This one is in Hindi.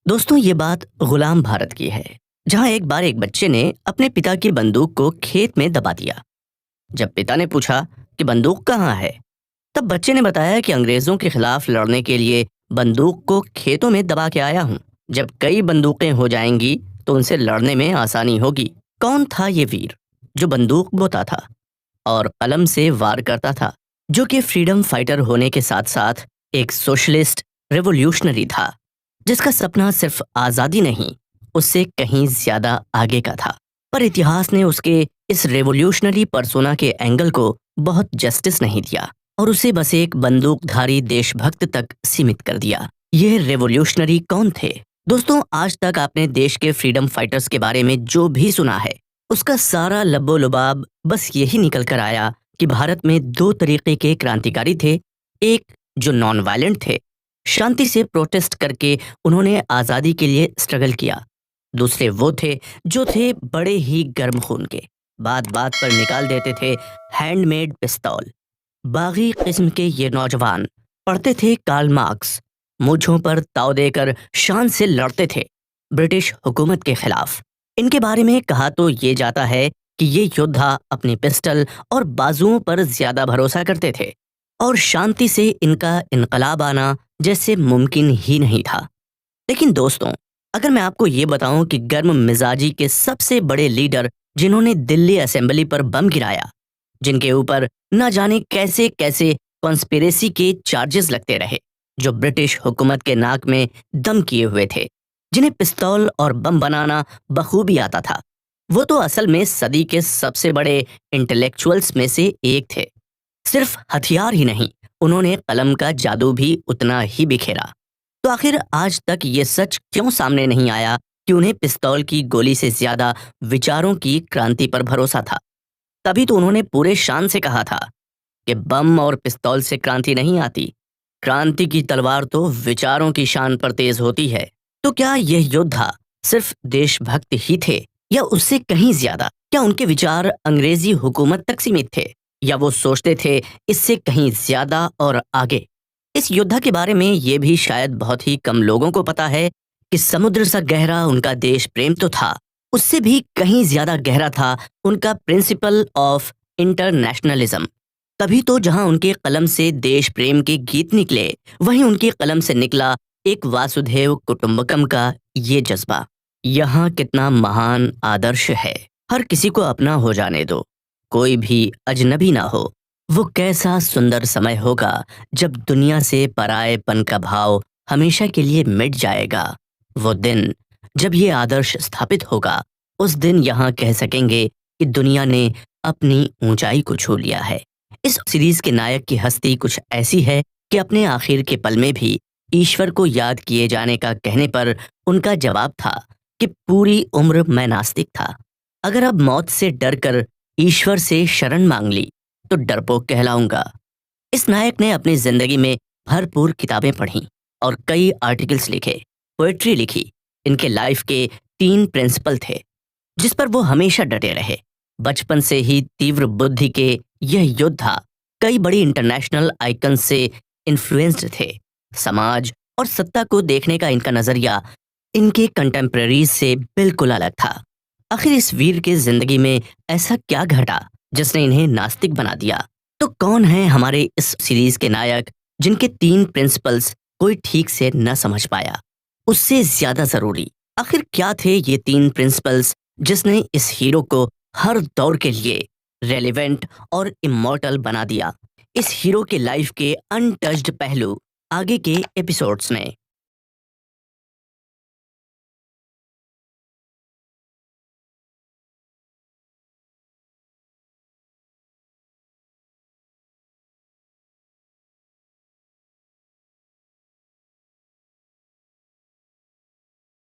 दोस्तों, ये बात गुलाम भारत की है, जहां एक बार एक बच्चे ने अपने पिता की बंदूक को खेत में दबा दिया। जब पिता ने पूछा कि बंदूक कहाँ है, तब बच्चे ने बताया कि अंग्रेजों के खिलाफ लड़ने के लिए बंदूक को खेतों में दबा के आया हूँ। जब कई बंदूकें हो जाएंगी तो उनसे लड़ने में आसानी होगी। कौन था ये वीर जो बंदूक बोता था और कलम से वार करता था, जो कि फ्रीडम फाइटर होने के साथ साथ एक सोशलिस्ट रेवोल्यूशनरी था, जिसका सपना सिर्फ आजादी नहीं, उससे कहीं ज्यादा आगे का था। पर इतिहास ने उसके इस रेवोल्यूशनरी पर्सोना के एंगल को बहुत जस्टिस नहीं दिया और उसे बस एक बंदूकधारी देशभक्त तक सीमित कर दिया। ये रेवोल्यूशनरी कौन थे? दोस्तों, आज तक आपने देश के फ्रीडम फाइटर्स के बारे में जो भी सुना है, उसका सारा लब्बो लुबाब बस यही निकल कर आया कि भारत में दो तरीके के क्रांतिकारी थे। एक जो नॉन वायलेंट थे, शांति से प्रोटेस्ट करके उन्होंने आज़ादी के लिए स्ट्रगल किया। दूसरे वो थे जो थे बड़े ही गर्म खून के, बात बात पर निकाल देते थे हैंडमेड पिस्तौल। बागी किस्म के ये नौजवान पढ़ते थे कार्ल मार्क्स, मूंछों पर ताव देकर शान से लड़ते थे ब्रिटिश हुकूमत के खिलाफ। इनके बारे में कहा तो ये जाता है कि ये योद्धा अपनी पिस्टल और बाजुओं पर ज्यादा भरोसा करते थे और शांति से इनका इनकलाब आना जैसे मुमकिन ही नहीं था। लेकिन दोस्तों, अगर मैं आपको ये बताऊं कि गर्म मिजाजी के सबसे बड़े लीडर जिन्होंने दिल्ली असेंबली पर बम गिराया, जिनके ऊपर न जाने कैसे कैसे कॉन्स्पिरेसी के चार्जेस लगते रहे, जो ब्रिटिश हुकूमत के नाक में दम किए हुए थे, जिन्हें पिस्तौल और बम बनाना बखूबी आता था, वो तो असल में सदी के सबसे बड़े इंटेलेक्चुअल्स में से एक थे। सिर्फ हथियार ही नहीं, उन्होंने कलम का जादू भी उतना ही बिखेरा। तो आखिर आज तक ये सच क्यों सामने नहीं आया कि उन्हें पिस्तौल की गोली से ज्यादा विचारों की क्रांति पर भरोसा था? तभी तो उन्होंने पूरे शान से कहा था कि बम और पिस्तौल से क्रांति नहीं आती, क्रांति की तलवार तो विचारों की शान पर तेज होती है। तो क्या यह योद्धा सिर्फ देशभक्त ही थे या उससे कहीं ज्यादा? क्या उनके विचार अंग्रेजी हुकूमत तक सीमित थे या वो सोचते थे इससे कहीं ज्यादा और आगे? इस योद्धा के बारे में ये भी शायद बहुत ही कम लोगों को पता है कि समुद्र सा गहरा उनका देश प्रेम तो था, उससे भी कहीं ज्यादा गहरा था उनका प्रिंसिपल ऑफ इंटरनेशनलिज्म। तभी तो जहां उनके कलम से देश प्रेम के गीत निकले, वहीं उनकी कलम से निकला एक वासुदेव कुटुंबकम का ये जज्बा। यहाँ कितना महान आदर्श है, हर किसी को अपना हो जाने दो, कोई भी अजनबी ना हो। वो कैसा सुंदर समय होगा जब दुनिया से परायेपन का भाव हमेशा के लिए मिट जाएगा। वो दिन जब ये आदर्श स्थापित होगा, उस दिन यहाँ कह सकेंगे कि दुनिया ने अपनी ऊंचाई को छू लिया है। इस सीरीज के नायक की हस्ती कुछ ऐसी है कि अपने आखिर के पल में भी ईश्वर को याद किए जाने का कहने पर उनका जवाब था कि पूरी उम्र मैं नास्तिक था। अगर अब मौत से डर कर ईश्वर से शरण मांग ली तो डरपोक कहलाऊंगा। इस नायक ने अपनी जिंदगी में भरपूर किताबें पढ़ी और कई आर्टिकल्स लिखे, पोएट्री लिखी। इनके लाइफ के 3 प्रिंसिपल थे जिस पर वो हमेशा डटे रहे। बचपन से ही तीव्र बुद्धि के यह योद्धा कई बड़ी इंटरनेशनल आइकन से इन्फ्लुएंस्ड थे। समाज और सत्ता को देखने का इनका नजरिया इनके कंटेम्प्रेरीज से बिल्कुल अलग था। आखिर इस वीर के जिंदगी में ऐसा क्या घटा जिसने इन्हें नास्तिक बना दिया? तो कौन है हमारे इस सीरीज के नायक जिनके 3 प्रिंसिपल्स कोई ठीक से न समझ पाया? उससे ज्यादा जरूरी, आखिर क्या थे ये 3 प्रिंसिपल्स जिसने इस हीरो को हर दौर के लिए रेलेवेंट और इमॉर्टल बना दिया? इस हीरो के लाइफ के अनटच्ड पहलू आगे के एपिसोड्स में